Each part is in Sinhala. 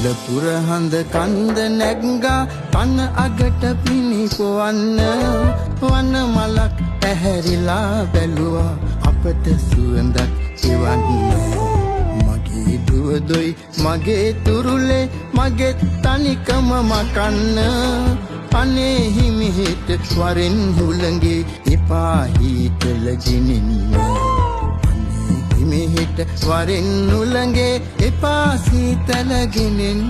ඇසල පුරහඳ කන්ද නැග්ගා පන අගට පිනිපොවන්න වන මලක් පැහැරිලා බැලුවා අපට සුවඳක් එවන්න මගේ දුවදොයි මගේ තුරුලේ මගේ තනිකම මකන්න අනේ හිමිහිට වරෙන් හුළඟේ එපා හීතල ගෙනින්න අනේ හිමිහිට වරෙන් හුළඟේ එපා සීතල ගෙනින්න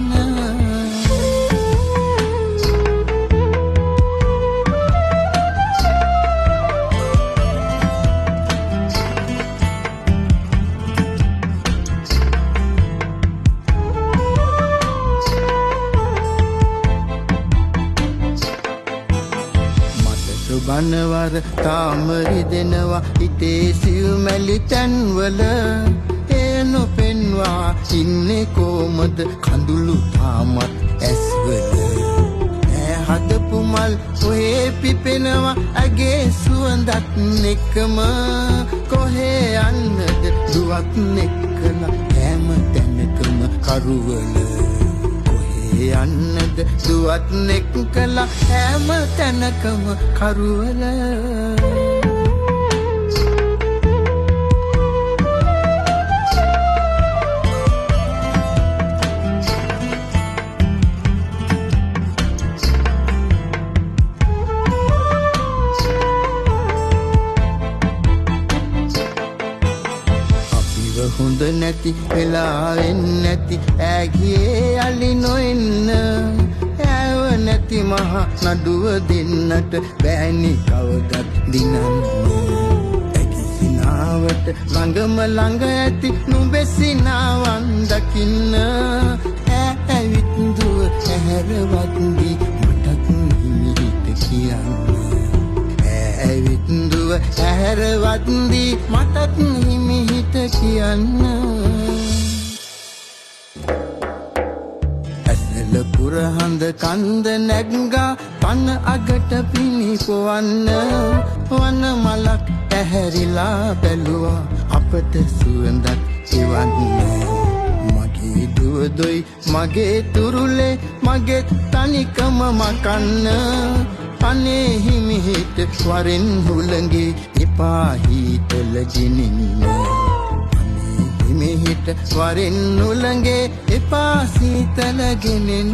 බනවර තාමරි දෙනවා හිතේ සිව්මැලි තැන්වල ඒ නොපෙන්වා ඉන්නේ කොමද කඳුළු තාමත් ඇස්වල ඈ හදපු මල් ඔහේ පිපෙනවා ඇගේ සුවඳත් එක්කම කොහේ යන්නද දුවත් එක්කලා හැම තැනකම කරුවල යන්නද දුවත් එක්කලා හැම තැනකම කරුවල හොඳ නැති වෙලාවෙන් නැති ඇගියේ අලි නොෙන්න ඇව නැති මහ නඩුව දෙන්නට බෑනි කවදත් දිනන්න ඇගි සිනාවට ළඟම ළඟ ඇති නුඹෙසිනාවන් දකින්න ඇවිත් දුව ඇහැරවත් දී මටත් හිමිහිට කියන්න ඇවිත් දුව ඇහැරවත් දී මටත් හිමිහිට කියන්න ඇසල පුරහඳ කන්ද නැග්ගා පන අගට පිනිපොවන්න වන මලක් පැහැරිලා බැලුවා අපට සුවඳක් එවන්න මගේ දුවදොයි මගේ තුරුලේ මගේ තනිකම මකන්න අනේ හිමිහිට වරෙන් හුළඟේ එපා හීතල ගෙනින්න අනේ හිමිහිට වරෙන් හුළඟේ එපා සීතල ගෙනින්න